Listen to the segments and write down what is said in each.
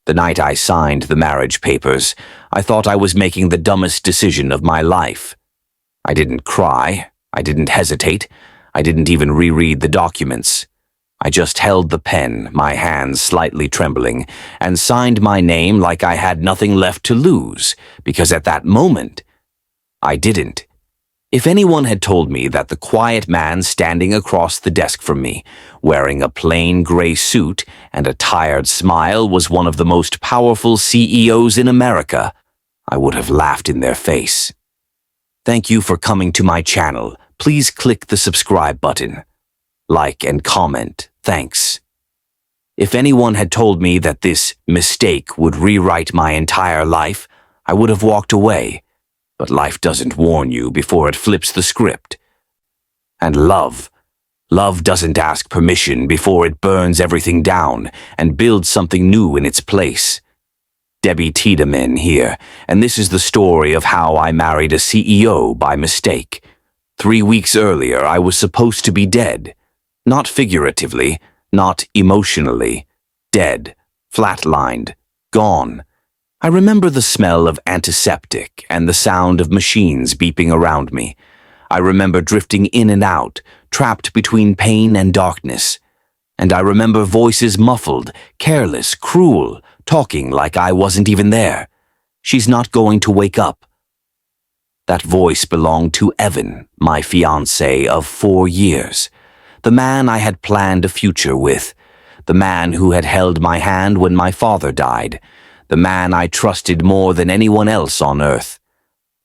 The night I signed the marriage papers, I thought I was making the dumbest decision of my life. I didn't cry. I didn't hesitate. I didn't even reread the documents. I just held the pen, my hands slightly trembling, and signed my name like I had nothing left to lose, because at that moment, I didn't. If anyone had told me that the quiet man standing across the desk from me, wearing a plain gray suit and a tired smile, was one of the most powerful CEOs in America, I would have laughed in their face. Thank you for coming to my channel. Please click the subscribe button. Like and comment. Thanks. If anyone had told me that this mistake would rewrite my entire life, I would have walked away. But life doesn't warn you before it flips the script. And love doesn't ask permission before it burns everything down and builds something new in its place. Debbie Tiedemann here, and this is the story of how I married a CEO by mistake. 3 weeks earlier, I was supposed to be dead. Not figuratively, not emotionally. Dead, flatlined, gone. I remember the smell of antiseptic and the sound of machines beeping around me. I remember drifting in and out, trapped between pain and darkness. And I remember voices muffled, careless, cruel, talking like I wasn't even there. She's not going to wake up. That voice belonged to Evan, my fiancé of 4 years, the man I had planned a future with, the man who had held my hand when my father died, the man I trusted more than anyone else on earth.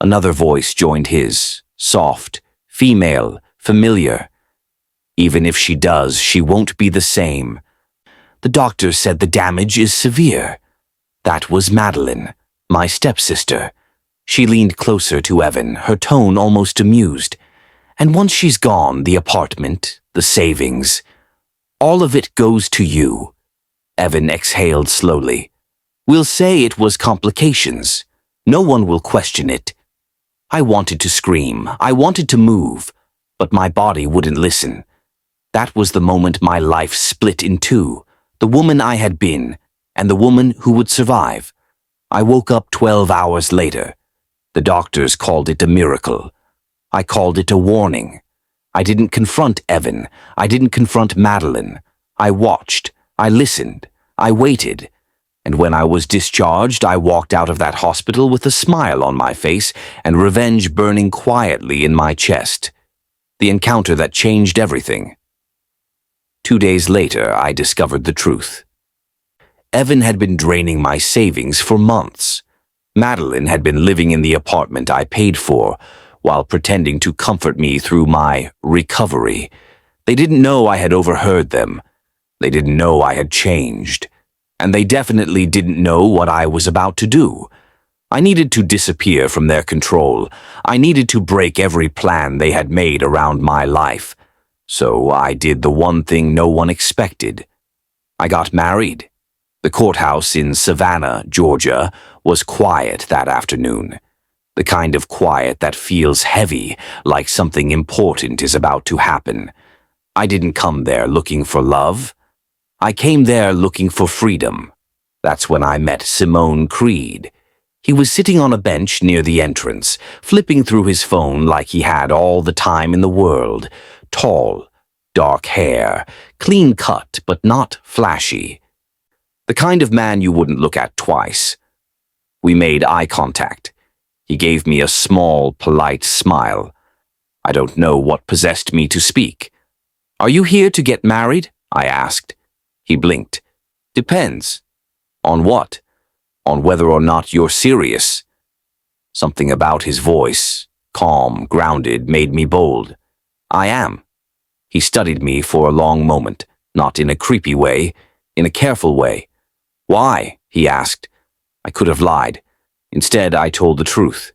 Another voice joined his, soft, female, familiar. Even if she does, she won't be the same. The doctor said the damage is severe. That was Madeline, my stepsister. She leaned closer to Evan, her tone almost amused. And once she's gone, the apartment, the savings, all of it goes to you. Evan exhaled slowly. We'll say it was complications. No one will question it. I wanted to scream. I wanted to move, but my body wouldn't listen. That was the moment my life split in two, the woman I had been and the woman who would survive. I woke up 12 hours later. The doctors called it a miracle. I called it a warning. I didn't confront Evan. I didn't confront Madeline. I watched. I listened. I waited. And when I was discharged, I walked out of that hospital with a smile on my face and revenge burning quietly in my chest. The encounter that changed everything. 2 days later, I discovered the truth. Evan had been draining my savings for months. Madeline had been living in the apartment I paid for, while pretending to comfort me through my recovery. They didn't know I had overheard them. They didn't know I had changed. And they definitely didn't know what I was about to do. I needed to disappear from their control. I needed to break every plan they had made around my life. So I did the one thing no one expected. I got married. The courthouse in Savannah, Georgia, was quiet that afternoon. The kind of quiet that feels heavy, like something important is about to happen. I didn't come there looking for love. I came there looking for freedom. That's when I met Simone Creed. He was sitting on a bench near the entrance, flipping through his phone like he had all the time in the world. Tall, dark hair, clean cut but not flashy. The kind of man you wouldn't look at twice. We made eye contact. He gave me a small, polite smile. I don't know what possessed me to speak. Are you here to get married? I asked. He blinked. Depends. On what? On whether or not you're serious. Something about his voice, calm, grounded, made me bold. I am. He studied me for a long moment, not in a creepy way, in a careful way. Why? He asked. I could have lied. Instead, I told the truth.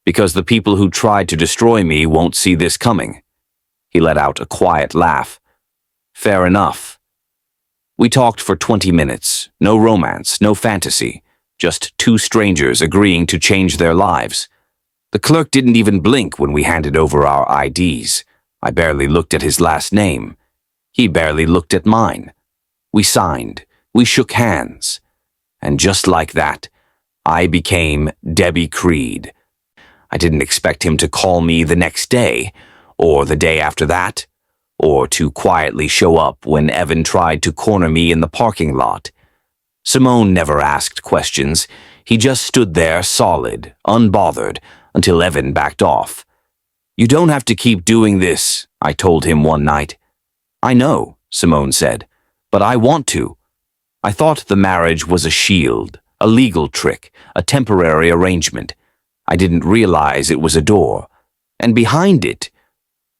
Because the people who tried to destroy me won't see this coming. He let out a quiet laugh. Fair enough. We talked for 20 minutes. No romance, no fantasy. Just two strangers agreeing to change their lives. The clerk didn't even blink when we handed over our IDs. I barely looked at his last name. He barely looked at mine. We signed. We shook hands. And just like that, I became Debbie Creed. I didn't expect him to call me the next day, or the day after that, or to quietly show up when Evan tried to corner me in the parking lot. Simone never asked questions. He just stood there solid, unbothered, until Evan backed off. "You don't have to keep doing this," I told him one night. "I know," Simone said, "but I want to." I thought the marriage was a shield, a legal trick, a temporary arrangement. I didn't realize it was a door, and behind it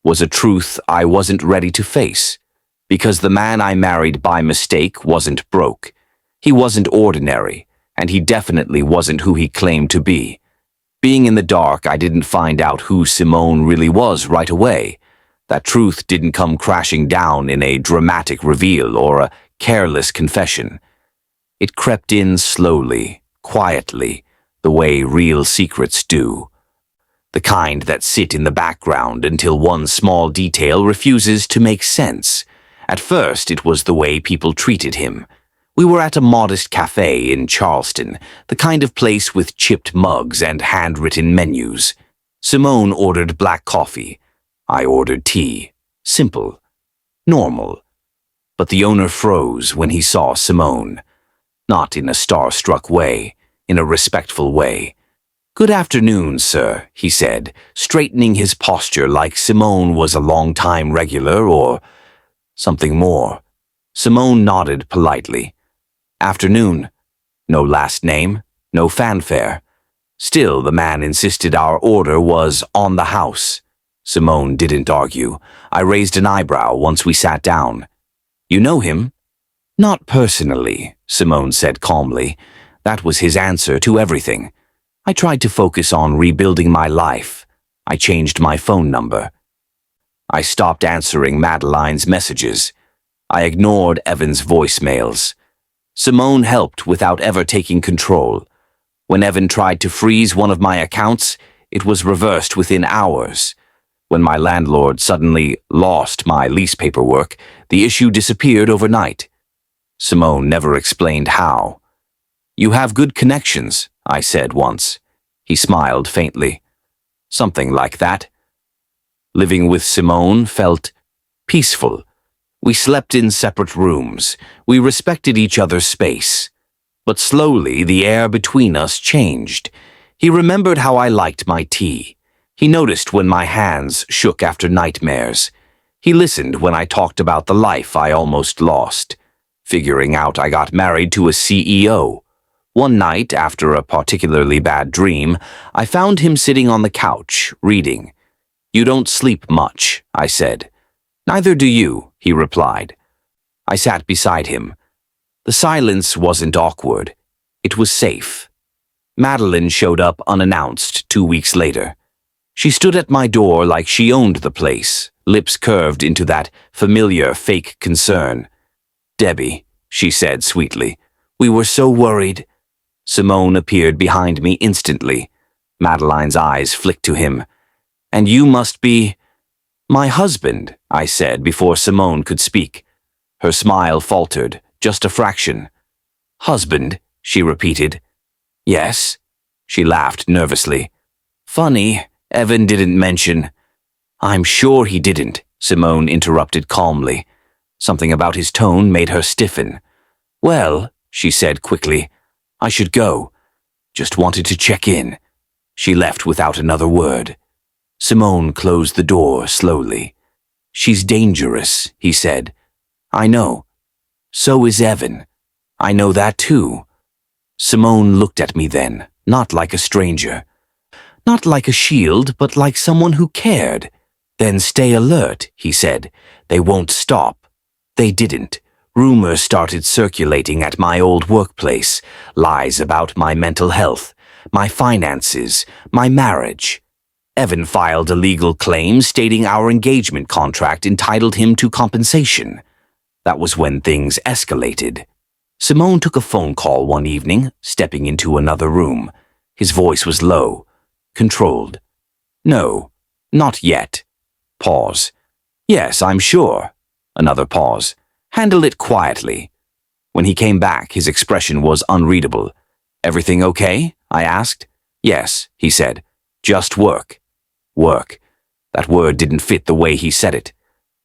was a truth I wasn't ready to face, because the man I married by mistake wasn't broke. He wasn't ordinary, and he definitely wasn't who he claimed to be. Being in the dark, I didn't find out who Simone really was right away. That truth didn't come crashing down in a dramatic reveal or a careless confession. It crept in slowly, quietly, the way real secrets do. The kind that sit in the background until one small detail refuses to make sense. At first, it was the way people treated him. We were at a modest cafe in Charleston, the kind of place with chipped mugs and handwritten menus. Simone ordered black coffee. I ordered tea. Simple. Normal. But the owner froze when he saw Simone. Not in a starstruck way, in a respectful way. "Good afternoon, sir," he said, straightening his posture like Simone was a long-time regular or something more. Simone nodded politely. "Afternoon." No last name, no fanfare. Still, the man insisted our order was on the house. Simone didn't argue. I raised an eyebrow once we sat down. "You know him?" "Not personally," Simone said calmly. That was his answer to everything. I tried to focus on rebuilding my life. I changed my phone number. I stopped answering Madeline's messages. I ignored Evan's voicemails. Simone helped without ever taking control. When Evan tried to freeze one of my accounts, it was reversed within hours. When my landlord suddenly lost my lease paperwork, the issue disappeared overnight. Simone never explained how. "You have good connections," I said once. He smiled faintly. "Something like that." Living with Simone felt peaceful. We slept in separate rooms. We respected each other's space. But slowly, the air between us changed. He remembered how I liked my tea. He noticed when my hands shook after nightmares. He listened when I talked about the life I almost lost. Figuring out I got married to a CEO. One night, after a particularly bad dream, I found him sitting on the couch, reading. "You don't sleep much," I said. "Neither do you," he replied. I sat beside him. The silence wasn't awkward. It was safe. Madeline showed up unannounced 2 weeks later. She stood at my door like she owned the place, lips curved into that familiar fake concern. "Debbie," she said sweetly, "we were so worried." Simone appeared behind me instantly. Madeline's eyes flicked to him. "And you must be—" "My husband," I said before Simone could speak. Her smile faltered, just a fraction. "Husband," she repeated. "Yes." She laughed nervously. "Funny, Evan didn't mention—" "I'm sure he didn't," Simone interrupted calmly. Something about his tone made her stiffen. "Well," she said quickly, "I should go. Just wanted to check in." She left without another word. Simone closed the door slowly. "She's dangerous," he said. "I know. So is Evan. I know that too." Simone looked at me then, not like a stranger. Not like a shield, but like someone who cared. "Then stay alert," he said. "They won't stop." They didn't. Rumors started circulating at my old workplace, lies about my mental health, my finances, my marriage. Evan filed a legal claim stating our engagement contract entitled him to compensation. That was when things escalated. Simone took a phone call one evening, stepping into another room. His voice was low, controlled. "No, not yet." Pause. "Yes, I'm sure." Another pause. "Handle it quietly." When he came back, his expression was unreadable. "Everything okay?" I asked. "Yes," he said. "Just work." Work. That word didn't fit the way he said it.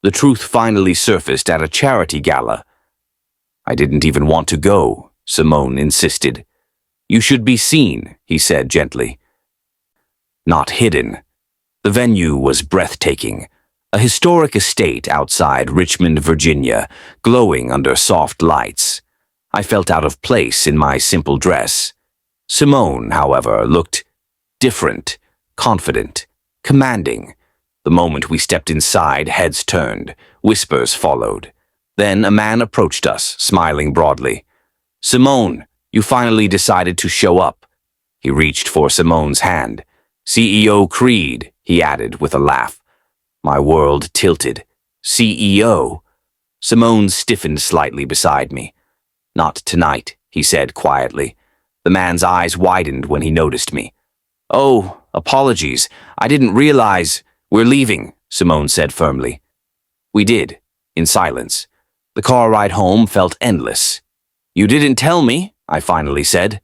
The truth finally surfaced at a charity gala. "I didn't even want to go," Simone insisted. "You should be seen," he said gently. Not hidden. The venue was breathtaking. A historic estate outside Richmond, Virginia, glowing under soft lights. I felt out of place in my simple dress. Simone, however, looked different, confident, commanding. The moment we stepped inside, heads turned, whispers followed. Then a man approached us, smiling broadly. "Simone, you finally decided to show up." He reached for Simone's hand. "CEO Creed," he added with a laugh. My world tilted. "CEO?" Simone stiffened slightly beside me. "Not tonight," he said quietly. The man's eyes widened when he noticed me. "Oh, apologies. I didn't realize. We're leaving," Simone said firmly. We did, in silence. The car ride home felt endless. "You didn't tell me," I finally said.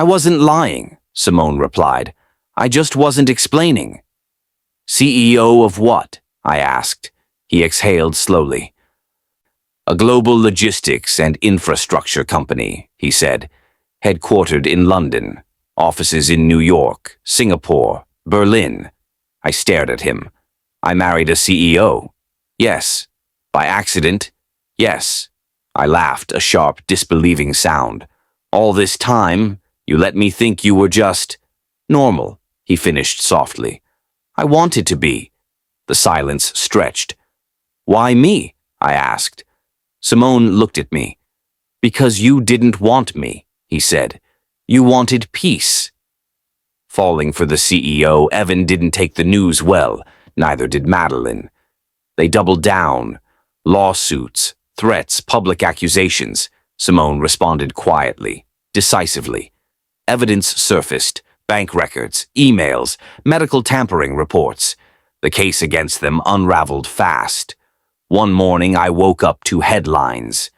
"I wasn't lying," Simone replied. "I just wasn't explaining." "CEO of what?" I asked. He exhaled slowly. "A global logistics and infrastructure company," he said. "Headquartered in London. Offices in New York, Singapore, Berlin." I stared at him. "I married a CEO." "Yes." "By accident?" "Yes." I laughed, a sharp, disbelieving sound. "All this time, you let me think you were just normal," he finished softly. "I wanted to be." The silence stretched. "Why me?" I asked. Simone looked at me. "Because you didn't want me," he said. "You wanted peace." Falling for the CEO, Evan didn't take the news well, neither did Madeline. They doubled down. Lawsuits, threats, public accusations. Simone responded quietly, decisively. Evidence surfaced, bank records, emails, medical tampering reports. The case against them unraveled fast. One morning I woke up to headlines.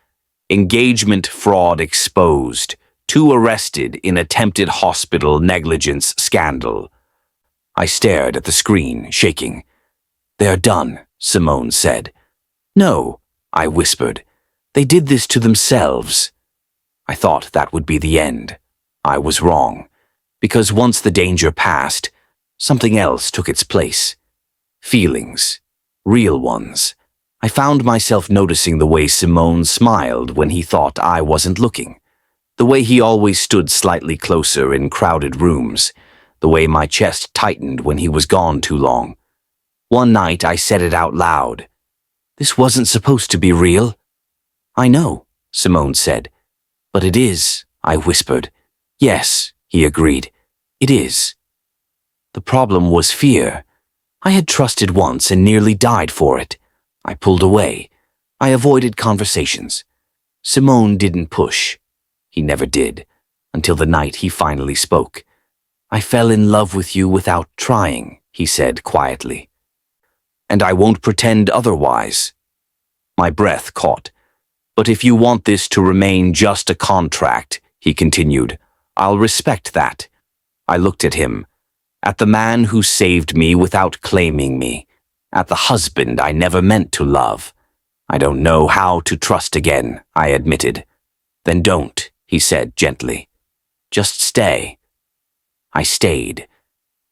Engagement fraud exposed. 2 arrested in attempted hospital negligence scandal. I stared at the screen, shaking. "They're done," Simone said. "No," I whispered. "They did this to themselves." I thought that would be the end. I was wrong. Because once the danger passed, something else took its place. Feelings. Real ones. I found myself noticing the way Simone smiled when he thought I wasn't looking. The way he always stood slightly closer in crowded rooms. The way my chest tightened when he was gone too long. One night I said it out loud. "This wasn't supposed to be real." "I know," Simone said. "But it is," I whispered. "Yes," he agreed. "It is." The problem was fear. I had trusted once and nearly died for it. I pulled away. I avoided conversations. Simone didn't push. He never did, until the night he finally spoke. "I fell in love with you without trying," he said quietly. "And I won't pretend otherwise." My breath caught. "But if you want this to remain just a contract," he continued, "I'll respect that." I looked at him, at the man who saved me without claiming me, at the husband I never meant to love. "I don't know how to trust again," I admitted. "Then don't," he said gently. "Just stay." I stayed,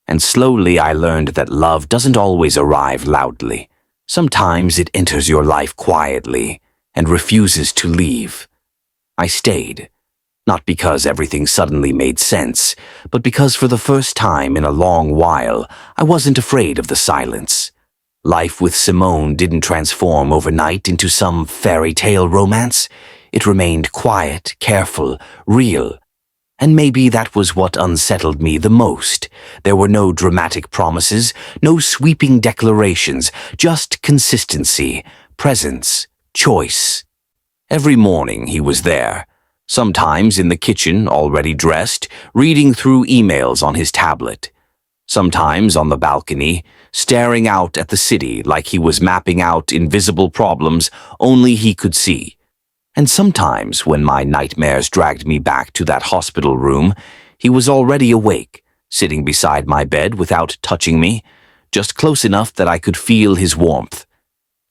and slowly I learned that love doesn't always arrive loudly. Sometimes it enters your life quietly and refuses to leave. I stayed, not because everything suddenly made sense, but because for the first time in a long while, I wasn't afraid of the silence. Life with Simone didn't transform overnight into some fairy tale romance. It remained quiet, careful, real. And maybe that was what unsettled me the most. There were no dramatic promises, no sweeping declarations, just consistency, presence, choice. Every morning he was there, sometimes in the kitchen, already dressed, reading through emails on his tablet. Sometimes on the balcony, staring out at the city like he was mapping out invisible problems only he could see. And sometimes, when my nightmares dragged me back to that hospital room, he was already awake, sitting beside my bed without touching me, just close enough that I could feel his warmth.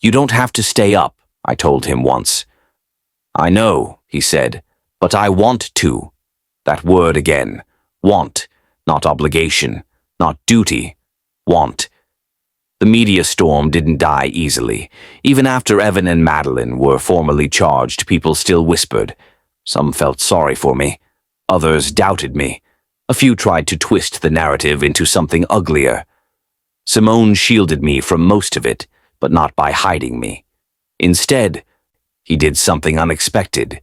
"You don't have to stay up," I told him once. "I know," he said, "but I want to." That word again. Want. Not obligation. Not duty. Want. The media storm didn't die easily. Even after Evan and Madeline were formally charged, people still whispered. Some felt sorry for me. Others doubted me. A few tried to twist the narrative into something uglier. Simone shielded me from most of it, but not by hiding me. Instead, he did something unexpected.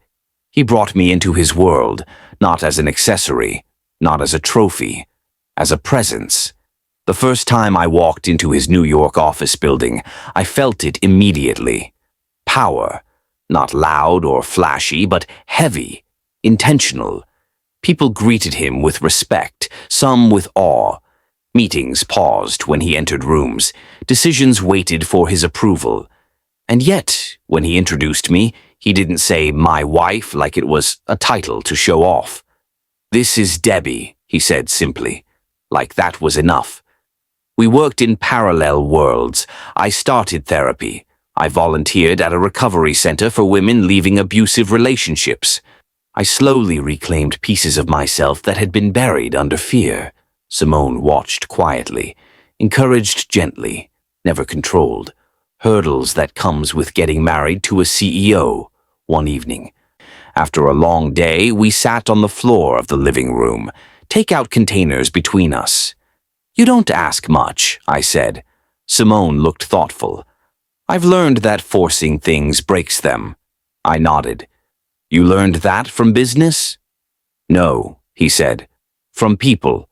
He brought me into his world, not as an accessory, not as a trophy, as a presence. The first time I walked into his New York office building, I felt it immediately. Power, not loud or flashy, but heavy, intentional. People greeted him with respect, some with awe. Meetings paused when he entered rooms. Decisions waited for his approval. And yet, when he introduced me, he didn't say "my wife" like it was a title to show off. "This is Debbie," he said simply, like that was enough. We worked in parallel worlds. I started therapy. I volunteered at a recovery center for women leaving abusive relationships. I slowly reclaimed pieces of myself that had been buried under fear. Simone watched quietly, encouraged gently, never controlled. Hurdles that comes with getting married to a CEO. One evening, after a long day, we sat on the floor of the living room, takeout containers between us. "You don't ask much," I said. Simone looked thoughtful. "I've learned that forcing things breaks them." I nodded. "You learned that from business?" "No," he said. "From people."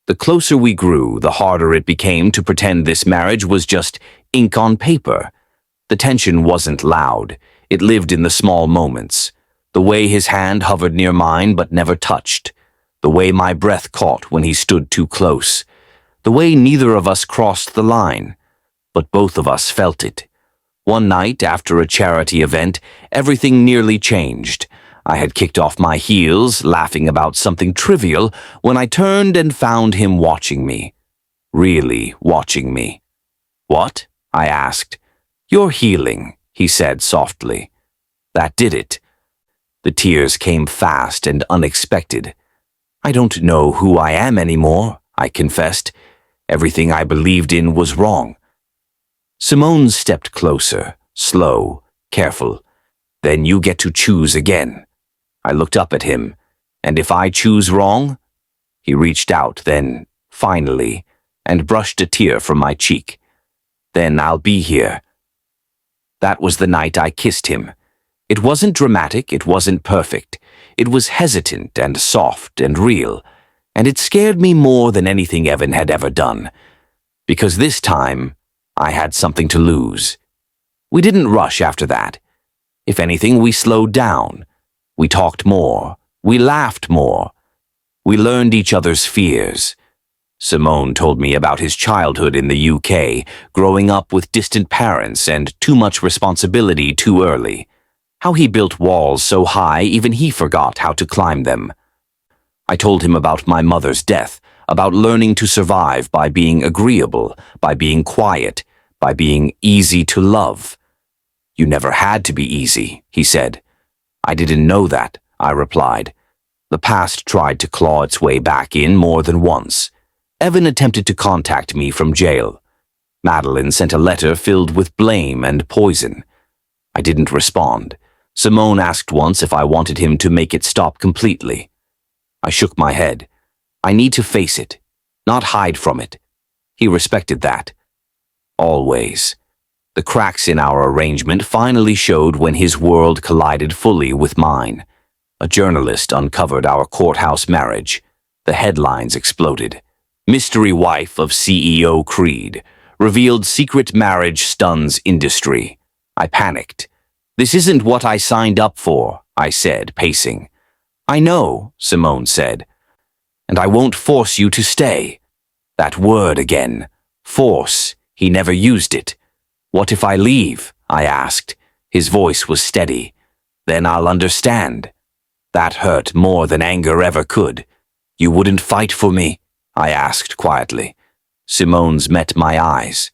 The closer we grew, the harder it became to pretend this marriage was just ink on paper. The tension wasn't loud. It lived in the small moments. The way his hand hovered near mine but never touched. The way my breath caught when he stood too close. The way neither of us crossed the line. But both of us felt it. One night, after a charity event, everything nearly changed. I had kicked off my heels, laughing about something trivial, when I turned and found him watching me. Really watching me. "What?" I asked. "You're healing," he said softly. That did it. The tears came fast and unexpected. "I don't know who I am anymore," I confessed. Everything I believed in was wrong. Simone stepped closer, slow, careful. "Then you get to choose again." I looked up at him. "And if I choose wrong?" He reached out, then, finally, and brushed a tear from my cheek. "Then I'll be here." That was the night I kissed him. It wasn't dramatic, it wasn't perfect. It was hesitant and soft and real, and it scared me more than anything Evan had ever done. Because this time, I had something to lose. We didn't rush after that. If anything, we slowed down. We talked more. We laughed more. We learned each other's fears. Simone told me about his childhood in the UK, growing up with distant parents and too much responsibility too early. How he built walls so high even he forgot how to climb them. I told him about my mother's death, about learning to survive by being agreeable, by being quiet, by being easy to love. "You never had to be easy," he said. "I didn't know that," I replied. The past tried to claw its way back in more than once. Evan attempted to contact me from jail. Madeline sent a letter filled with blame and poison. I didn't respond. Simone asked once if I wanted him to make it stop completely. I shook my head. I need to face it, not hide from it. He respected that. Always. The cracks in our arrangement finally showed when his world collided fully with mine. A journalist uncovered our courthouse marriage. The headlines exploded. "Mystery wife of CEO Creed. Revealed secret marriage stuns industry." I panicked. "This isn't what I signed up for," I said, pacing. "I know," Simone said. "And I won't force you to stay." That word again. Force. He never used it. "What if I leave?" I asked. His voice was steady. Then I'll understand. That hurt more than anger ever could. You wouldn't fight for me? I asked quietly. Simone's met my eyes.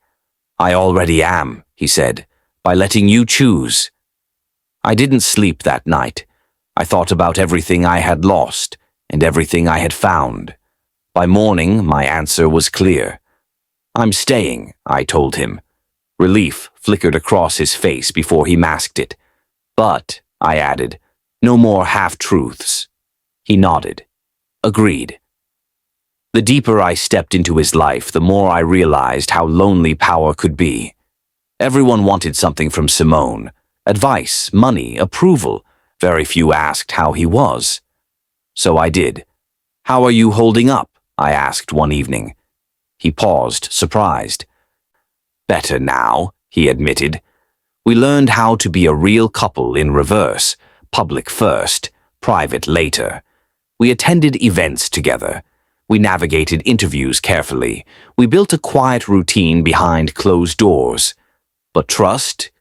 I already am, he said, by letting you choose. I didn't sleep that night. I thought about everything I had lost and everything I had found. By morning, my answer was clear. I'm staying, I told him. Relief flickered across his face before he masked it. But, I added, no more half-truths. He nodded. Agreed. The deeper I stepped into his life, the more I realized how lonely power could be. Everyone wanted something from Simone. Advice, money, approval. Very few asked how he was. So I did. How are you holding up? I asked one evening. He paused, surprised. Better now, he admitted. We learned how to be a real couple in reverse, public first, private later. We attended events together. We navigated interviews carefully. We built a quiet routine behind closed doors. But trust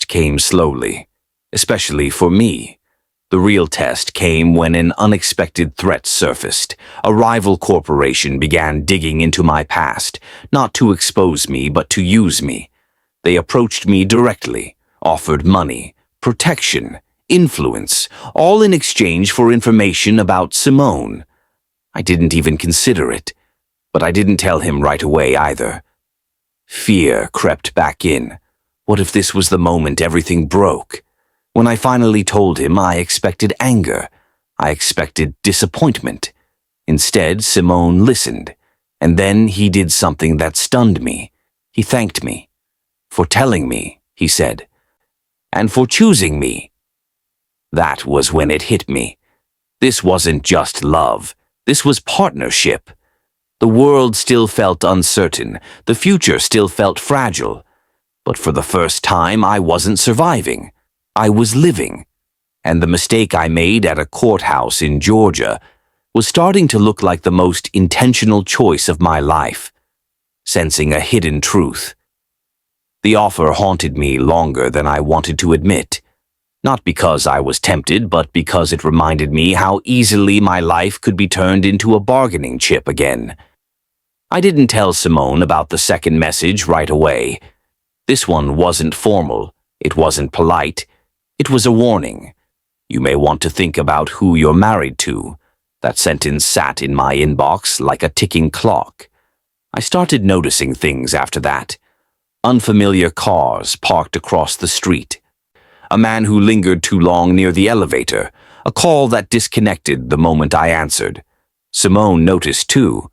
came slowly, especially for me. The real test came when an unexpected threat surfaced. A rival corporation began digging into my past, not to expose me, but to use me. They approached me directly, offered money, protection, influence, all in exchange for information about Simone. I didn't even consider it, but I didn't tell him right away either. Fear crept back in. What if this was the moment everything broke? When I finally told him, I expected anger. I expected disappointment. Instead, Simone listened, and then he did something that stunned me. He thanked me. For telling me, he said, and for choosing me. That was when it hit me. This wasn't just love. This was partnership. The world still felt uncertain. The future still felt fragile. But for the first time, I wasn't surviving. I was living. And the mistake I made at a courthouse in Georgia was starting to look like the most intentional choice of my life, sensing a hidden truth. The offer haunted me longer than I wanted to admit. Not because I was tempted, but because it reminded me how easily my life could be turned into a bargaining chip again. I didn't tell Simone about the second message right away. This one wasn't formal. It wasn't polite. It was a warning. You may want to think about who you're married to. That sentence sat in my inbox like a ticking clock. I started noticing things after that. Unfamiliar cars parked across the street. A man who lingered too long near the elevator. A call that disconnected the moment I answered. Simone noticed too.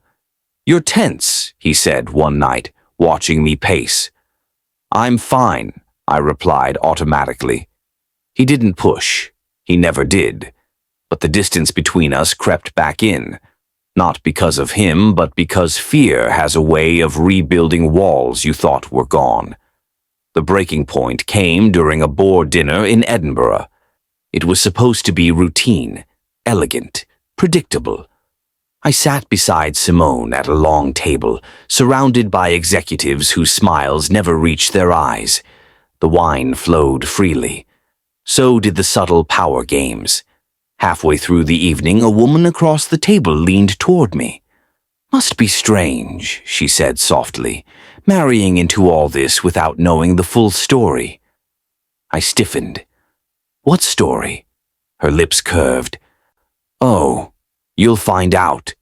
You're tense, he said one night, watching me pace. I'm fine, I replied automatically. He didn't push. He never did. But the distance between us crept back in. Not because of him, but because fear has a way of rebuilding walls you thought were gone. The breaking point came during a board dinner in Edinburgh. It was supposed to be routine, elegant, predictable. I sat beside Simone at a long table, surrounded by executives whose smiles never reached their eyes. The wine flowed freely. So did the subtle power games. Halfway through the evening, a woman across the table leaned toward me. Must be strange, she said softly, marrying into all this without knowing the full story. I stiffened. What story? Her lips curved. Oh, you'll find out.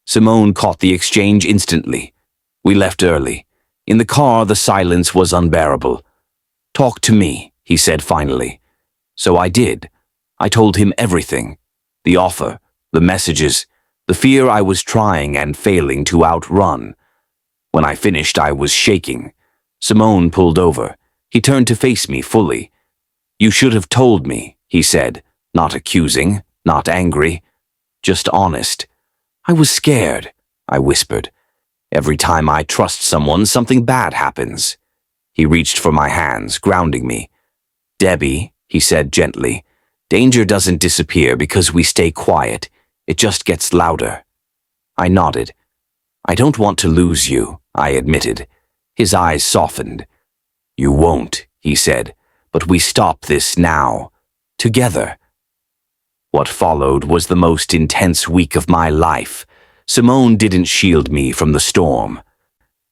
Simone caught the exchange instantly. We left early. In the car, the silence was unbearable. Talk to me, he said finally. So I did. I told him everything. The offer, the messages, the fear I was trying and failing to outrun. When I finished, I was shaking. Simone pulled over. He turned to face me fully. You should have told me, he said, not accusing, not angry, just honest. I was scared, I whispered. Every time I trust someone, something bad happens. He reached for my hands, grounding me. Debbie, he said gently, danger doesn't disappear because we stay quiet. It just gets louder. I nodded. I don't want to lose you, I admitted. His eyes softened. You won't, he said, but we stop this now. together. What followed was the most intense week of my life. Simone didn't shield me from the storm.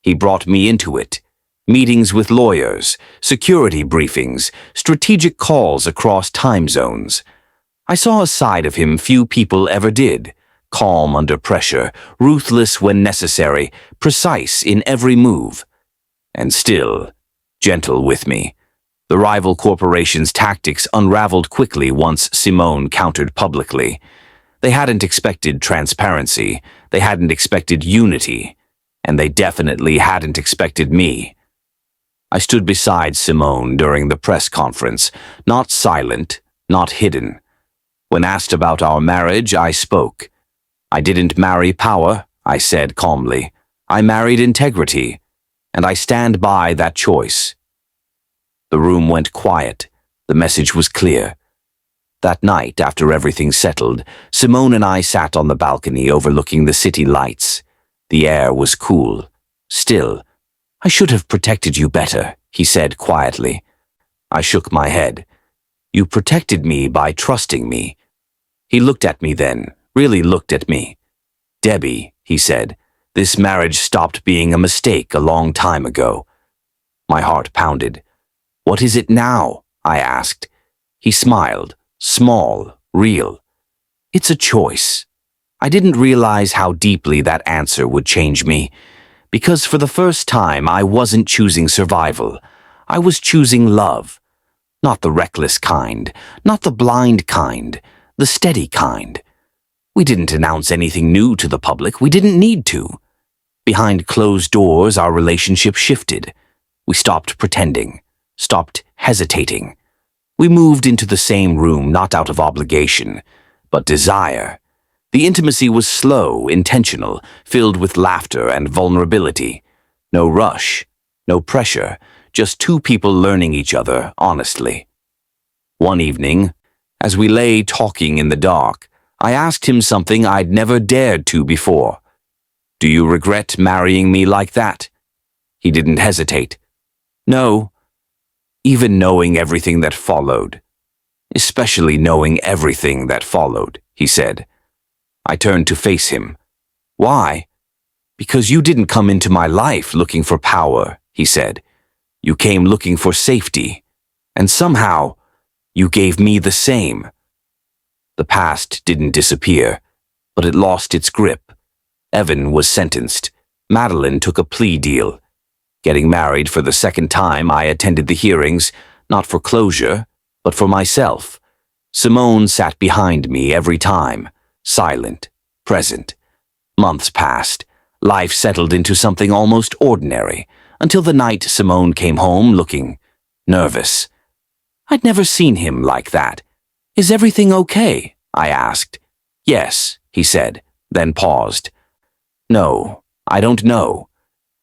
He brought me into it. Meetings with lawyers, security briefings, strategic calls across time zones. I saw a side of him few people ever did. Calm under pressure, ruthless when necessary, precise in every move. And still, gentle with me. The rival corporation's tactics unraveled quickly once Simone countered publicly. They hadn't expected transparency, they hadn't expected unity, and they definitely hadn't expected me. I stood beside Simone during the press conference, not silent, not hidden. When asked about our marriage, I spoke. I didn't marry power, I said calmly. I married integrity, and I stand by that choice. The room went quiet. The message was clear. That night, after everything settled, Simone and I sat on the balcony overlooking the city lights. The air was cool, still. I should have protected you better, he said quietly. I shook my head. You protected me by trusting me. He looked at me then, really looked at me. Debbie, he said, this marriage stopped being a mistake a long time ago. My heart pounded. What is it now? I asked. He smiled, small, real. It's a choice. I didn't realize how deeply that answer would change me, because for the first time I wasn't choosing survival. I was choosing love. Not the reckless kind, not the blind kind, the steady kind. We didn't announce anything new to the public. We didn't need to. Behind closed doors, our relationship shifted. We stopped pretending, stopped hesitating. We moved into the same room not out of obligation, but desire. The intimacy was slow, intentional, filled with laughter and vulnerability. No rush, no pressure, just two people learning each other honestly. One evening, as we lay talking in the dark, I asked him something I'd never dared to before. Do you regret marrying me like that? He didn't hesitate. No. Even knowing everything that followed. Especially knowing everything that followed, he said. I turned to face him. Why? Because you didn't come into my life looking for power, he said. You came looking for safety. And somehow, you gave me the same. The past didn't disappear, but it lost its grip. Evan was sentenced. Madeline took a plea deal. Getting married for the second time, I attended the hearings, not for closure, but for myself. Simone sat behind me every time, silent, present. Months passed. Life settled into something almost ordinary, until the night Simone came home looking nervous. I'd never seen him like that. Is everything okay? I asked. Yes, he said, then paused. No, I don't know.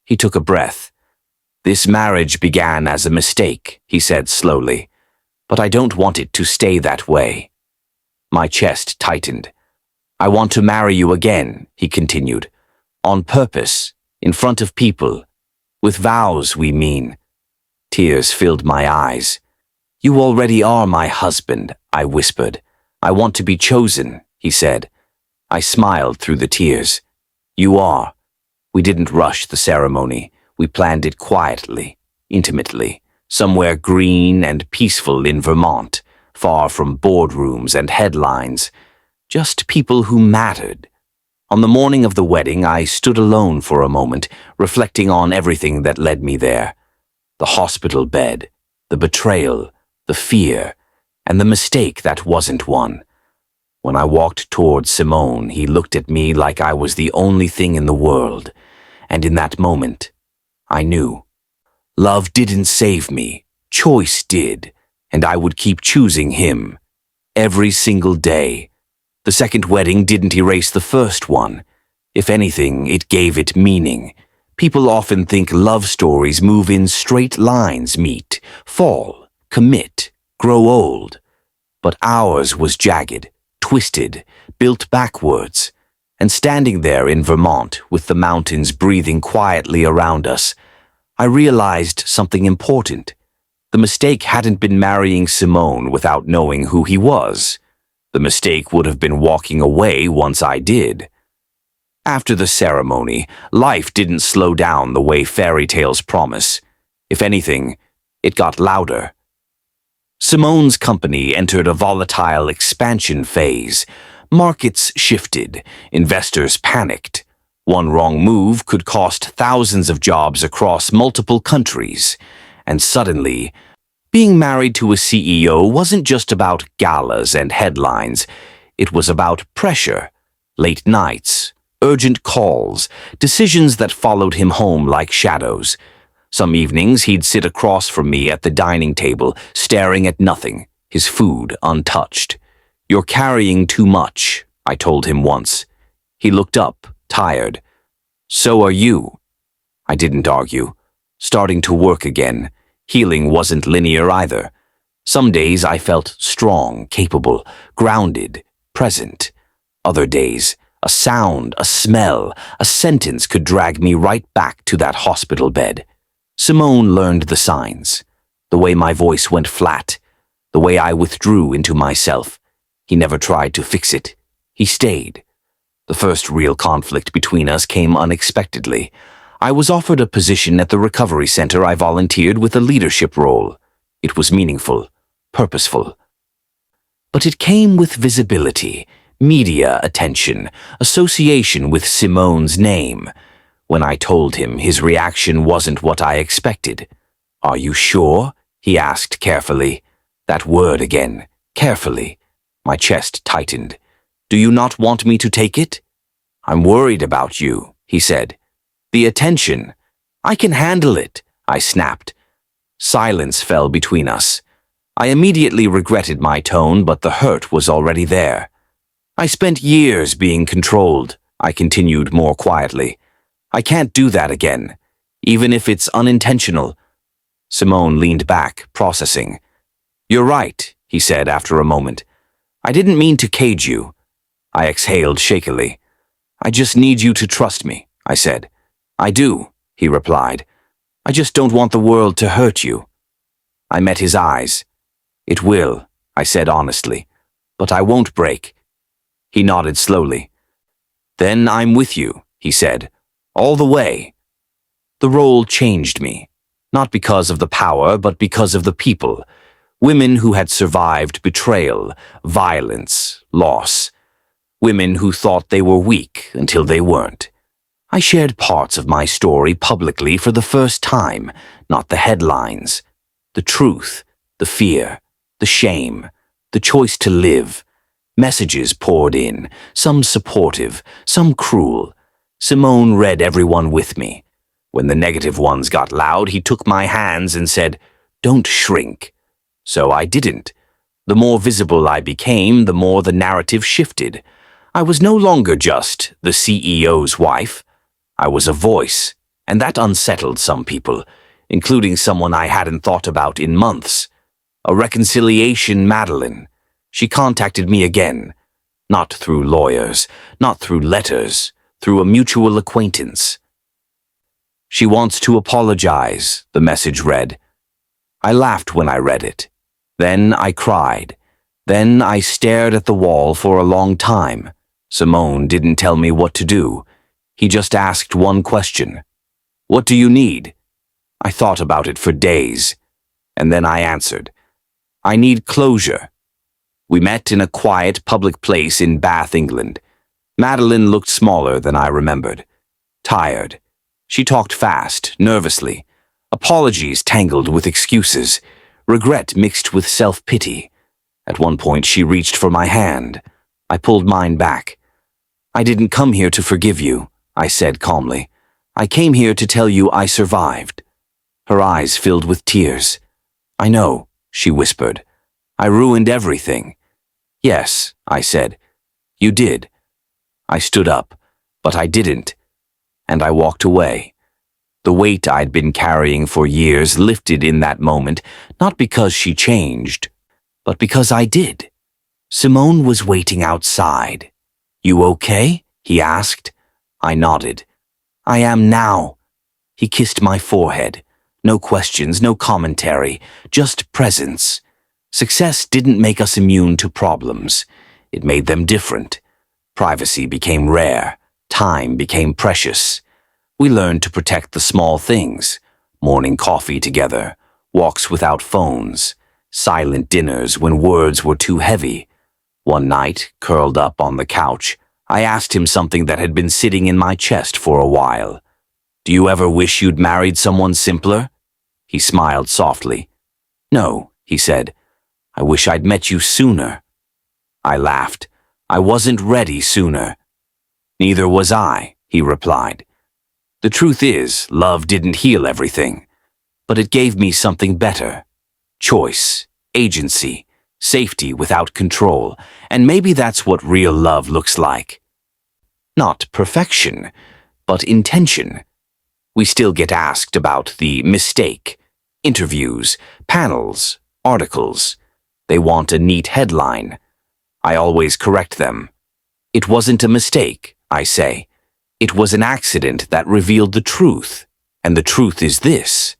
He took a breath. This marriage began as a mistake, he said slowly, but I don't want it to stay that way. My chest tightened. I want to marry you again, he continued, on purpose, in front of people, with vows we mean. Tears filled my eyes. You already are my husband, I whispered. I want to be chosen, he said. I smiled through the tears. You are. We didn't rush the ceremony. We planned it quietly, intimately, somewhere green and peaceful in Vermont, far from boardrooms and headlines, just people who mattered. On the morning of the wedding, I stood alone for a moment, reflecting on everything that led me there. The hospital bed, the betrayal, the fear, and the mistake that wasn't one. When I walked toward Simone, he looked at me like I was the only thing in the world, and in that moment, I knew. Love didn't save me, choice did, and I would keep choosing him. Every single day. The second wedding didn't erase the first one. If anything, it gave it meaning. People often think love stories move in straight lines, meet, fall, commit, grow old. But ours was jagged, twisted, built backwards. And standing there in Vermont, with the mountains breathing quietly around us, I realized something important. The mistake hadn't been marrying Simone without knowing who he was. The mistake would have been walking away once I did. After the ceremony, life didn't slow down the way fairy tales promise. If anything, it got louder. Simone's company entered a volatile expansion phase. Markets shifted. Investors panicked. One wrong move could cost thousands of jobs across multiple countries. And suddenly, being married to a CEO wasn't just about galas and headlines. It was about pressure, late nights, urgent calls, decisions that followed him home like shadows. Some evenings he'd sit across from me at the dining table, staring at nothing, his food untouched. "You're carrying too much," I told him once. He looked up, tired. "So are you." I didn't argue. Starting to work again. Healing wasn't linear either. Some days I felt strong, capable, grounded, present. Other days, a sound, a smell, a sentence could drag me right back to that hospital bed. Simone learned the signs. The way my voice went flat. The way I withdrew into myself. He never tried to fix it. He stayed. The first real conflict between us came unexpectedly. I was offered a position at the recovery center I volunteered with a leadership role. It was meaningful, purposeful. But it came with visibility, media attention, association with Simone's name. When I told him, his reaction wasn't what I expected. "Are you sure?" he asked carefully. That word again, carefully. My chest tightened. "Do you not want me to take it?" "I'm worried about you," he said. "The attention. I can handle it," I snapped. Silence fell between us. I immediately regretted my tone, but the hurt was already there. "I spent years being controlled," I continued more quietly. "I can't do that again, even if it's unintentional." Simone leaned back, processing. "You're right," he said after a moment. "I didn't mean to cage you." I exhaled shakily. "I just need you to trust me," I said. "I do," he replied. "I just don't want the world to hurt you." I met his eyes. "It will," I said honestly, "but I won't break." He nodded slowly. "Then I'm with you," he said, "all the way." The role changed me, not because of the power, but because of the people. Women who had survived betrayal, violence, loss. Women who thought they were weak until they weren't. I shared parts of my story publicly for the first time, not the headlines. The truth, the fear, the shame, the choice to live. Messages poured in, some supportive, some cruel. Simone read everyone with me. When the negative ones got loud, he took my hands and said, "Don't shrink." So I didn't. The more visible I became, the more the narrative shifted. I was no longer just the CEO's wife. I was a voice, and that unsettled some people, including someone I hadn't thought about in months. A reconciliation Madeline. She contacted me again. Not through lawyers, not through letters, through a mutual acquaintance. "She wants to apologize," the message read. I laughed when I read it. Then I cried. Then I stared at the wall for a long time. Simone didn't tell me what to do. He just asked one question. "What do you need?" I thought about it for days, and then I answered. "I need closure." We met in a quiet public place in Bath, England. Madeline looked smaller than I remembered. Tired. She talked fast, nervously. Apologies tangled with excuses. Regret mixed with self-pity. At one point she reached for my hand. I pulled mine back. "I didn't come here to forgive you," I said calmly. "I came here to tell you I survived." Her eyes filled with tears. "I know," she whispered. "I ruined everything." "Yes," I said. "You did." I stood up, but I didn't, and I walked away. The weight I'd been carrying for years lifted in that moment, not because she changed, but because I did. Simone was waiting outside. "You okay?" he asked. I nodded. "I am now." He kissed my forehead. No questions, no commentary, just presence. Success didn't make us immune to problems. It made them different. Privacy became rare. Time became precious. We learned to protect the small things. Morning coffee together, walks without phones, silent dinners when words were too heavy. One night, curled up on the couch, I asked him something that had been sitting in my chest for a while. "Do you ever wish you'd married someone simpler?" He smiled softly. "No," he said. "I wish I'd met you sooner." I laughed. "I wasn't ready sooner." "Neither was I," he replied. The truth is, love didn't heal everything, but it gave me something better. Choice, agency, safety without control, and maybe that's what real love looks like. Not perfection, but intention. We still get asked about the mistake. Interviews, panels, articles. They want a neat headline. I always correct them. It wasn't a mistake, I say. It was an accident that revealed the truth. And the truth is this.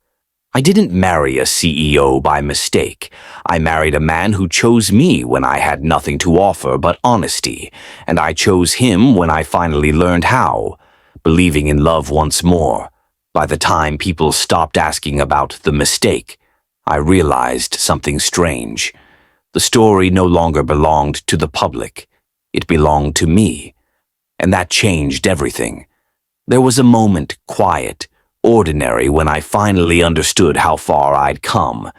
I didn't marry a CEO by mistake. I married a man who chose me when I had nothing to offer but honesty, and I chose him when I finally learned how, believing in love once more. By the time people stopped asking about the mistake, I realized something strange. The story no longer belonged to the public. It belonged to me. And that changed everything. There was a moment, quiet, ordinary, when I finally understood how far I'd come.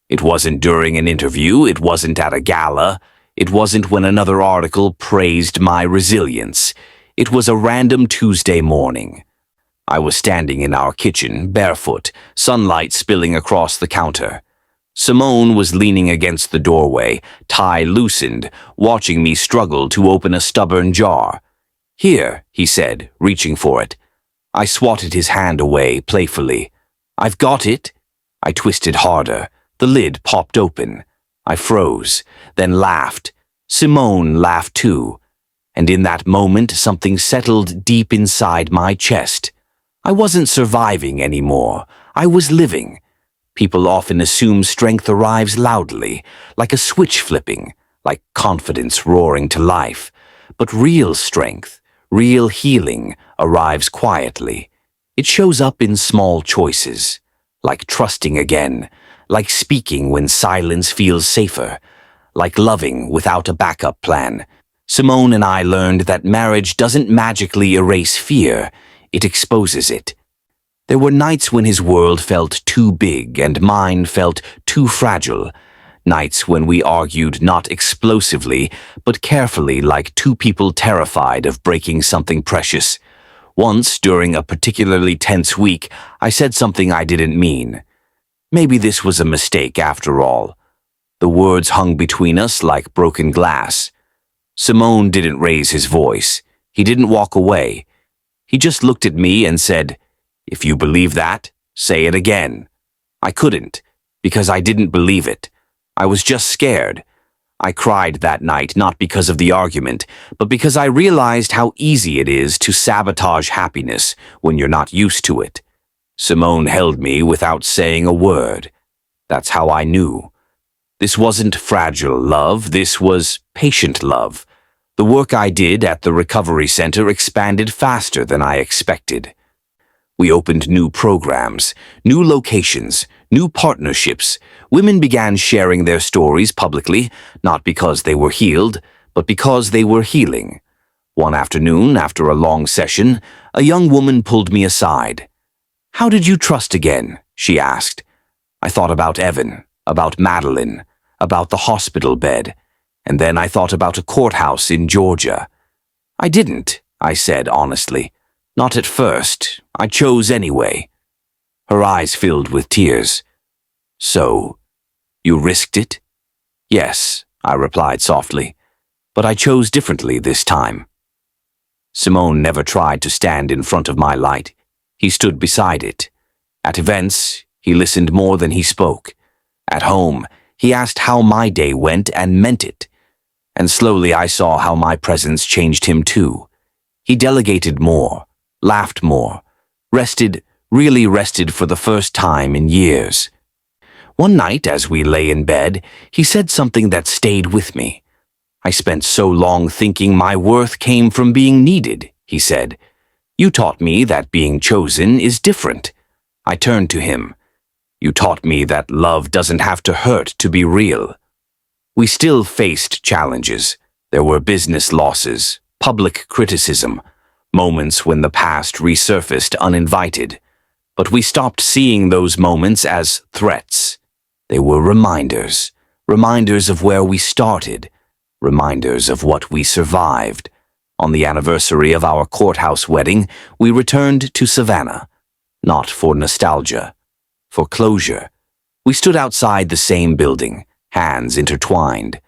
It wasn't during an interview, it wasn't at a gala, it wasn't when another article praised my resilience. It was a random Tuesday morning. I was standing in our kitchen, barefoot, sunlight spilling across the counter. Simone was leaning against the doorway, tie loosened, watching me struggle to open a stubborn jar. "Here," he said, reaching for it. I swatted his hand away playfully. "I've got it." I twisted harder. The lid popped open. I froze, then laughed. Simone laughed too. And in that moment, something settled deep inside my chest. I wasn't surviving anymore. I was living. People often assume strength arrives loudly, like a switch flipping, like confidence roaring to life. But real strength, real healing, arrives quietly. It shows up in small choices, like trusting again, like speaking when silence feels safer, like loving without a backup plan. Simone and I learned that marriage doesn't magically erase fear, it exposes it. There were nights when his world felt too big and mine felt too fragile. Nights when we argued not explosively, but carefully, like two people terrified of breaking something precious. Once, during a particularly tense week, I said something I didn't mean. Maybe this was a mistake after all. The words hung between us like broken glass. Simone didn't raise his voice. He didn't walk away. He just looked at me and said, "If you believe that, say it again." I couldn't, because I didn't believe it. I was just scared. I cried that night not because of the argument, but because I realized how easy it is to sabotage happiness when you're not used to it. Simone held me without saying a word. That's how I knew. This wasn't fragile love, this was patient love. The work I did at the recovery center expanded faster than I expected. We opened new programs, new locations, new partnerships. Women began sharing their stories publicly, not because they were healed, but because they were healing. One afternoon, after a long session, a young woman pulled me aside. "How did you trust again?" she asked. I thought about Evan, about Madeline, about the hospital bed, and then I thought about a courthouse in Georgia. "I didn't," I said honestly. "Not at first. I chose anyway." Her eyes filled with tears. "So, you risked it?" "Yes," I replied softly, "but I chose differently this time." Simone never tried to stand in front of my light. He stood beside it. At events, he listened more than he spoke. At home, he asked how my day went and meant it. And slowly I saw how my presence changed him too. He delegated more, laughed more, rested really rested for the first time in years. One night, as we lay in bed, he said something that stayed with me. I spent so long thinking my worth came from being needed, he said. You taught me that being chosen is different. I turned to him. You taught me that love doesn't have to hurt to be real. We still faced challenges. There were business losses, public criticism, moments when the past resurfaced uninvited. But we stopped seeing those moments as threats. They were reminders of where we started, reminders of what we survived. On the anniversary of our courthouse wedding, we returned to Savannah, not for nostalgia, for closure. We stood outside the same building, hands intertwined.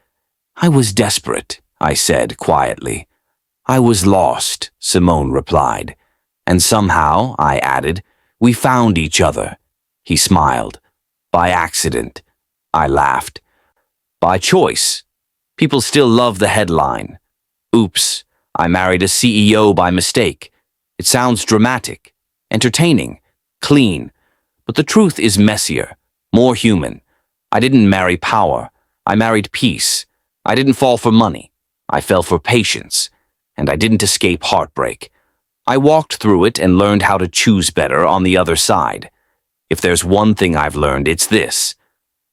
I was desperate, I said quietly. I was lost, Simone replied. And somehow, I added, we found each other. He smiled. By accident. I laughed. By choice. People still love the headline. Oops, I married a CEO by mistake. It sounds dramatic, entertaining, clean. But the truth is messier, more human. I didn't marry power. I married peace. I didn't fall for money. I fell for patience. And I didn't escape heartbreak. I walked through it and learned how to choose better on the other side. If there's one thing I've learned, it's this.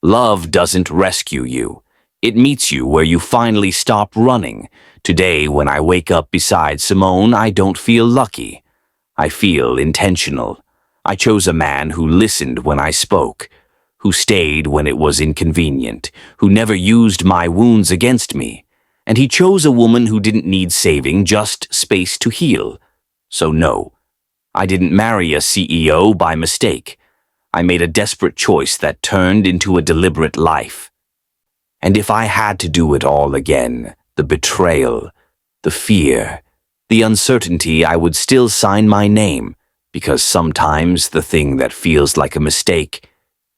Love doesn't rescue you. It meets you where you finally stop running. Today, when I wake up beside Simone, I don't feel lucky. I feel intentional. I chose a man who listened when I spoke, who stayed when it was inconvenient, who never used my wounds against me. And he chose a woman who didn't need saving, just space to heal. So no, I didn't marry a CEO by mistake. I made a desperate choice that turned into a deliberate life. And if I had to do it all again, the betrayal, the fear, the uncertainty, I would still sign my name, because sometimes the thing that feels like a mistake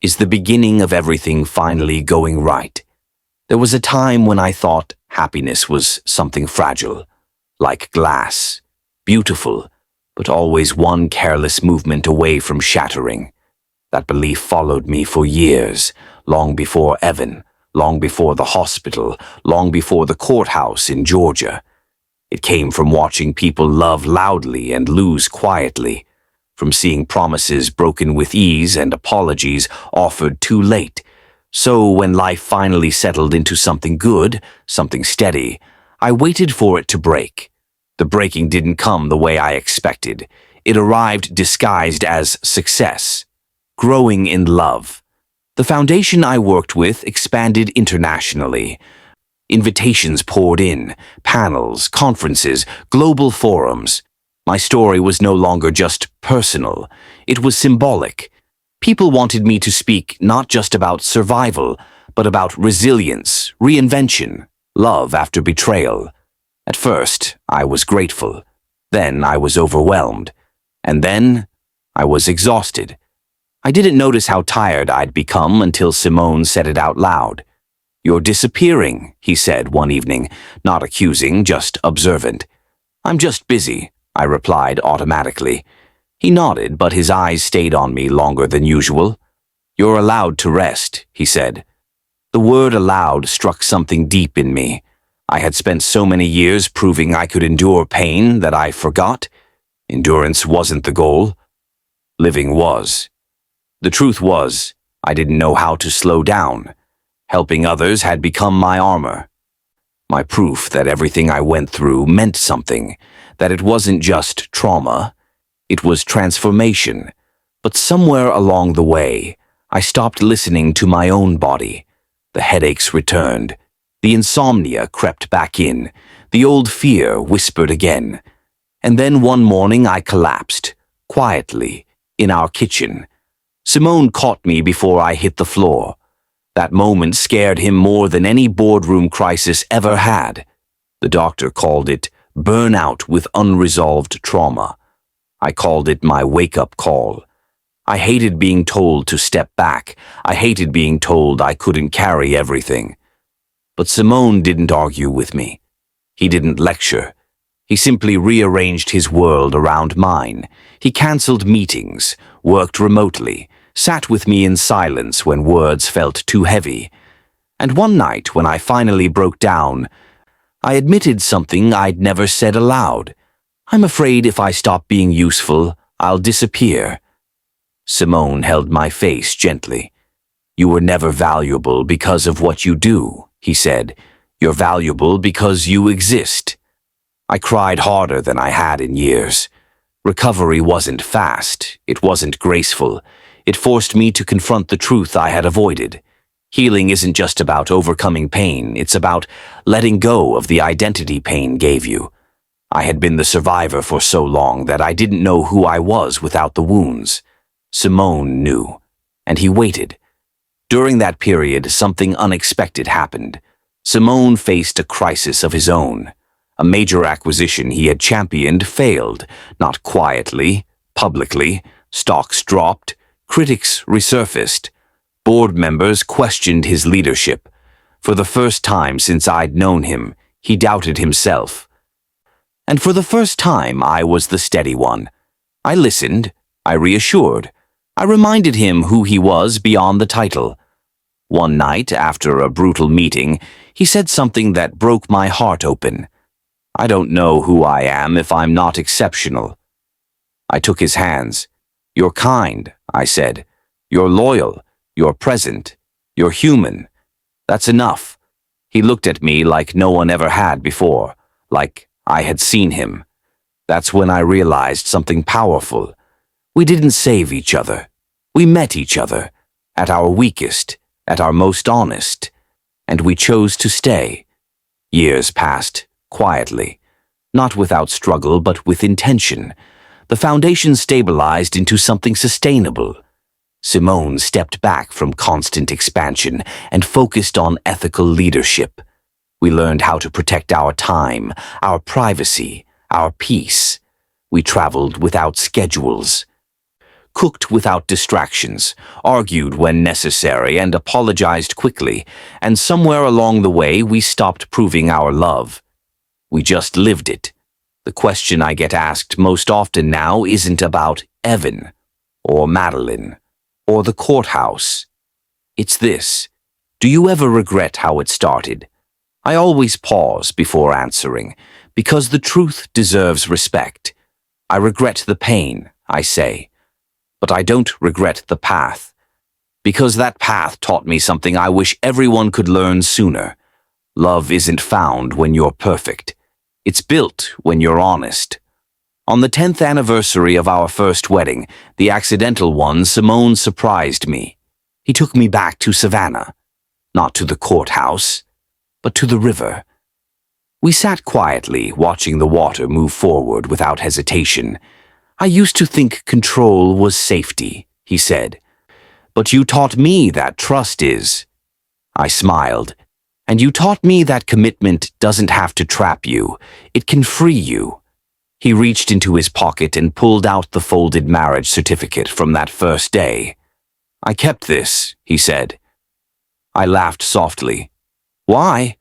is the beginning of everything finally going right. There was a time when I thought happiness was something fragile, like glass, beautiful, but always one careless movement away from shattering. That belief followed me for years, long before Evan, long before the hospital, long before the courthouse in Georgia. It came from watching people love loudly and lose quietly, from seeing promises broken with ease and apologies offered too late. So when life finally settled into something good, something steady, I waited for it to break. The breaking didn't come the way I expected. It arrived disguised as success. Growing in love. The foundation I worked with expanded internationally. Invitations poured in, panels, conferences, global forums. My story was no longer just personal. It was symbolic. People wanted me to speak not just about survival, but about resilience, reinvention, love after betrayal. At first, I was grateful. Then I was overwhelmed. And then I was exhausted. I didn't notice how tired I'd become until Simone said it out loud. You're disappearing, he said one evening, not accusing, just observant. I'm just busy, I replied automatically. He nodded, but his eyes stayed on me longer than usual. You're allowed to rest, he said. The word allowed struck something deep in me. I had spent so many years proving I could endure pain that I forgot. Endurance wasn't the goal. Living was. The truth was, I didn't know how to slow down. Helping others had become my armor. My proof that everything I went through meant something, that it wasn't just trauma, it was transformation. But somewhere along the way, I stopped listening to my own body. The headaches returned. The insomnia crept back in. The old fear whispered again. And then one morning I collapsed, quietly, in our kitchen. Simone caught me before I hit the floor. That moment scared him more than any boardroom crisis ever had. The doctor called it burnout with unresolved trauma. I called it my wake-up call. I hated being told to step back. I hated being told I couldn't carry everything. But Simone didn't argue with me. He didn't lecture. He simply rearranged his world around mine. He cancelled meetings, worked remotely, sat with me in silence when words felt too heavy. And one night, when I finally broke down, I admitted something I'd never said aloud. I'm afraid if I stop being useful, I'll disappear. Simone held my face gently. You were never valuable because of what you do, he said. You're valuable because you exist. I cried harder than I had in years. Recovery wasn't fast. It wasn't graceful. It forced me to confront the truth I had avoided. Healing isn't just about overcoming pain. It's about letting go of the identity pain gave you. I had been the survivor for so long that I didn't know who I was without the wounds. Simone knew, and he waited. During that period, something unexpected happened. Simone faced a crisis of his own. A major acquisition he had championed failed, not quietly, publicly. Stocks dropped, critics resurfaced. Board members questioned his leadership. For the first time since I'd known him, he doubted himself. And for the first time, I was the steady one. I listened, I reassured. I reminded him who he was beyond the title. One night, after a brutal meeting, he said something that broke my heart open. I don't know who I am if I'm not exceptional. I took his hands. You're kind, I said. You're loyal. You're present. You're human. That's enough. He looked at me like no one ever had before, like I had seen him. That's when I realized something powerful. We didn't save each other. We met each other, at our weakest, at our most honest, and we chose to stay. Years passed, quietly, not without struggle but with intention. The foundation stabilized into something sustainable. Simone stepped back from constant expansion and focused on ethical leadership. We learned how to protect our time, our privacy, our peace. We traveled without schedules, cooked without distractions, argued when necessary, and apologized quickly. And somewhere along the way, we stopped proving our love. We just lived it. The question I get asked most often now isn't about Evan, or Madeline, or the courthouse. It's this: do you ever regret how it started? I always pause before answering, because the truth deserves respect. I regret the pain, I say, but I don't regret the path, because that path taught me something I wish everyone could learn sooner. Love isn't found when you're perfect. It's built when you're honest. On the 10th anniversary of our first wedding, the accidental one, Simone surprised me. He took me back to Savannah, not to the courthouse, but to the river. We sat quietly, watching the water move forward without hesitation. I used to think control was safety, he said. But you taught me that trust is. I smiled. And you taught me that commitment doesn't have to trap you. It can free you. He reached into his pocket and pulled out the folded marriage certificate from that first day. I kept this, he said. I laughed softly. Why?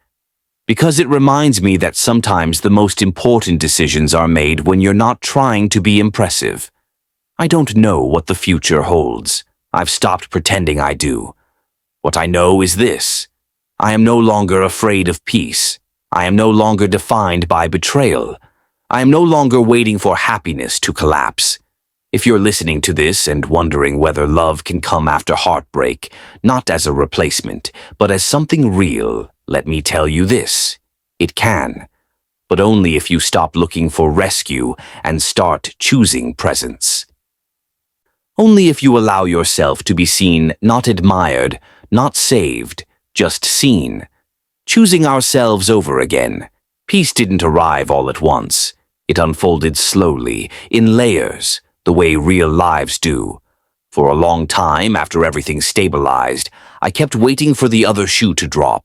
Because it reminds me that sometimes the most important decisions are made when you're not trying to be impressive. I don't know what the future holds. I've stopped pretending I do. What I know is this: I am no longer afraid of peace. I am no longer defined by betrayal. I am no longer waiting for happiness to collapse. If you're listening to this and wondering whether love can come after heartbreak, not as a replacement, but as something real, let me tell you this: it can. But only if you stop looking for rescue and start choosing presence. Only if you allow yourself to be seen, not admired, not saved, just seen. Choosing ourselves over again. Peace didn't arrive all at once. It unfolded slowly, in layers, the way real lives do. For a long time, after everything stabilized, I kept waiting for the other shoe to drop.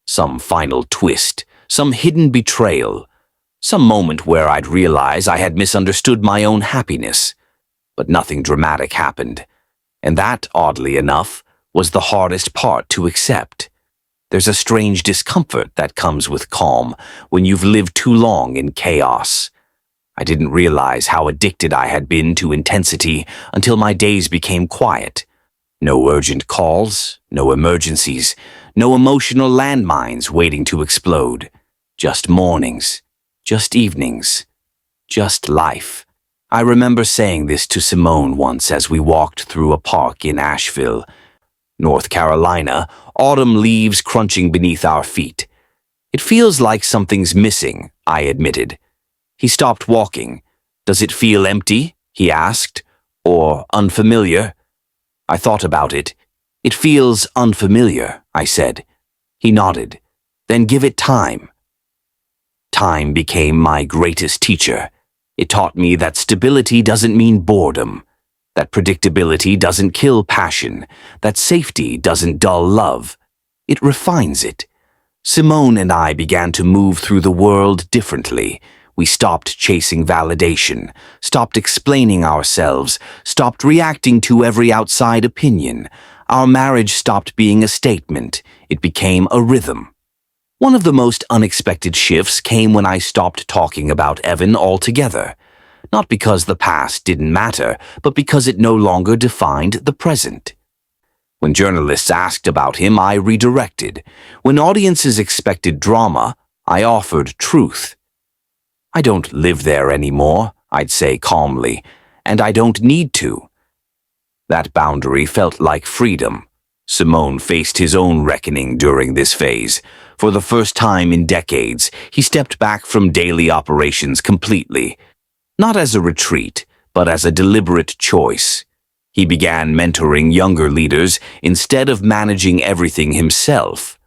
Some final twist, some hidden betrayal, some moment where I'd realize I had misunderstood my own happiness. But nothing dramatic happened. And that, oddly enough, was the hardest part to accept. There's a strange discomfort that comes with calm when you've lived too long in chaos. I didn't realize how addicted I had been to intensity until my days became quiet. No urgent calls, no emergencies, no emotional landmines waiting to explode. Just mornings, just evenings, just life. I remember saying this to Simone once as we walked through a park in Asheville, North Carolina, autumn leaves crunching beneath our feet. It feels like something's missing, I admitted. He stopped walking. Does it feel empty? He asked. Or unfamiliar? I thought about it. It feels unfamiliar, I said. He nodded. Then give it time. Time became my greatest teacher. It taught me that stability doesn't mean boredom, that predictability doesn't kill passion, that safety doesn't dull love. It refines it. Simone and I began to move through the world differently. We stopped chasing validation, stopped explaining ourselves, stopped reacting to every outside opinion. Our marriage stopped being a statement. It became a rhythm. One of the most unexpected shifts came when I stopped talking about Evan altogether. Not because the past didn't matter, but because it no longer defined the present. When journalists asked about him, I redirected. When audiences expected drama, I offered truth. I don't live there anymore, I'd say calmly, and I don't need to. That boundary felt like freedom. Simone faced his own reckoning during this phase. For the first time in decades, he stepped back from daily operations completely. Not as a retreat, but as a deliberate choice. He began mentoring younger leaders instead of managing everything himself.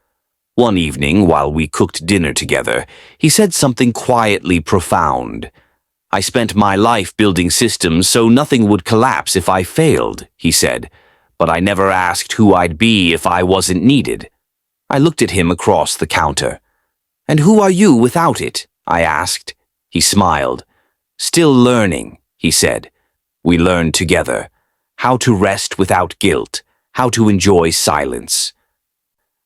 One evening, while we cooked dinner together, he said something quietly profound. I spent my life building systems so nothing would collapse if I failed, he said, but I never asked who I'd be if I wasn't needed. I looked at him across the counter. And who are you without it? I asked. He smiled. Still learning, he said. We learned together. How to rest without guilt. How to enjoy silence.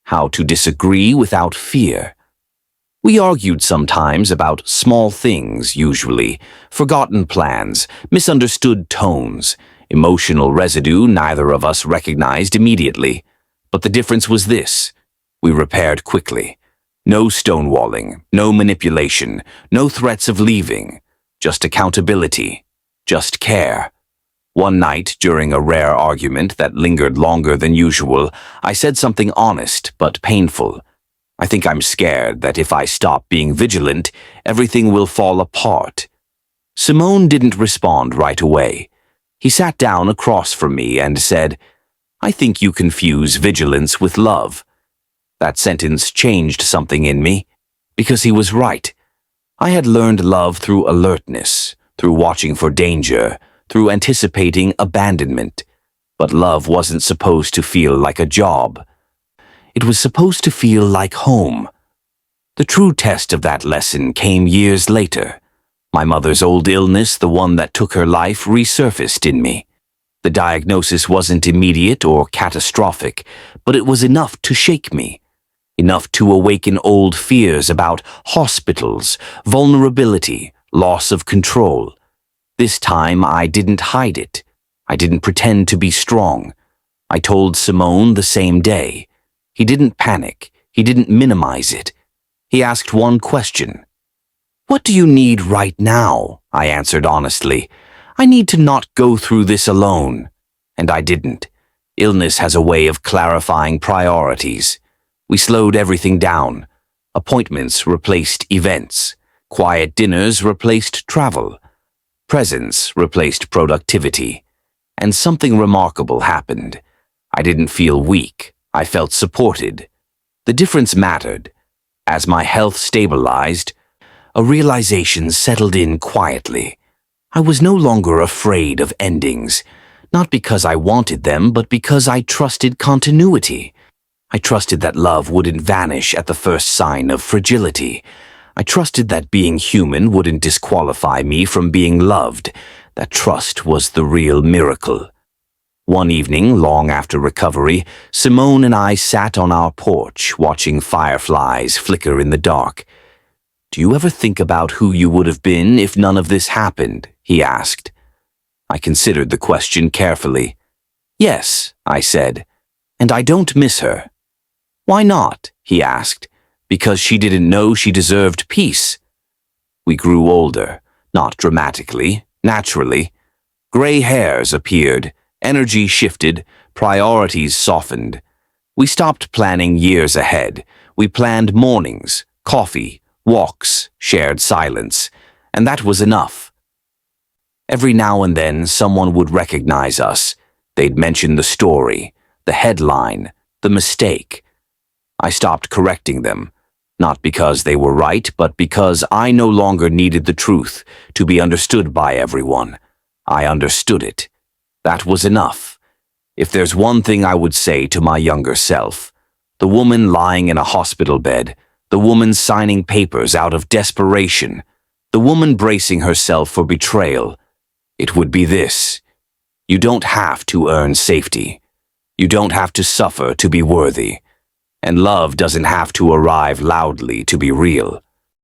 How to disagree without fear. We argued sometimes about small things, usually. Forgotten plans, misunderstood tones, emotional residue neither of us recognized immediately. But the difference was this. We repaired quickly. No stonewalling, no manipulation, no threats of leaving. Just accountability. Just care. One night, during a rare argument that lingered longer than usual, I said something honest but painful. I think I'm scared that if I stop being vigilant, everything will fall apart. Simone didn't respond right away. He sat down across from me and said, I think you confuse vigilance with love. That sentence changed something in me, because he was right. I had learned love through alertness, through watching for danger, through anticipating abandonment. But love wasn't supposed to feel like a job. It was supposed to feel like home. The true test of that lesson came years later. My mother's old illness, the one that took her life, resurfaced in me. The diagnosis wasn't immediate or catastrophic, but it was enough to shake me. Enough to awaken old fears about hospitals, vulnerability, loss of control. This time I didn't hide it. I didn't pretend to be strong. I told Simone the same day. He didn't panic. He didn't minimize it. He asked one question. What do you need right now? I answered honestly. I need to not go through this alone. And I didn't. Illness has a way of clarifying priorities. We slowed everything down. Appointments replaced events. Quiet dinners replaced travel. Presence replaced productivity. And something remarkable happened. I didn't feel weak. I felt supported. The difference mattered. As my health stabilized, a realization settled in quietly. I was no longer afraid of endings, not because I wanted them, but because I trusted continuity. I trusted that love wouldn't vanish at the first sign of fragility. I trusted that being human wouldn't disqualify me from being loved. That trust was the real miracle. One evening, long after recovery, Simone and I sat on our porch watching fireflies flicker in the dark. "Do you ever think about who you would have been if none of this happened?" he asked. I considered the question carefully. "Yes," I said, "and I don't miss her." "Why not?" he asked. "Because she didn't know she deserved peace." We grew older, not dramatically, naturally. Gray hairs appeared, energy shifted, priorities softened. We stopped planning years ahead. We planned mornings, coffee, walks, shared silence, and that was enough. Every now and then someone would recognize us. They'd mention the story, the headline, the mistake. I stopped correcting them, not because they were right, but because I no longer needed the truth to be understood by everyone. I understood it. That was enough. If there's one thing I would say to my younger self, the woman lying in a hospital bed, the woman signing papers out of desperation, the woman bracing herself for betrayal, it would be this: you don't have to earn safety. You don't have to suffer to be worthy. And love doesn't have to arrive loudly to be real.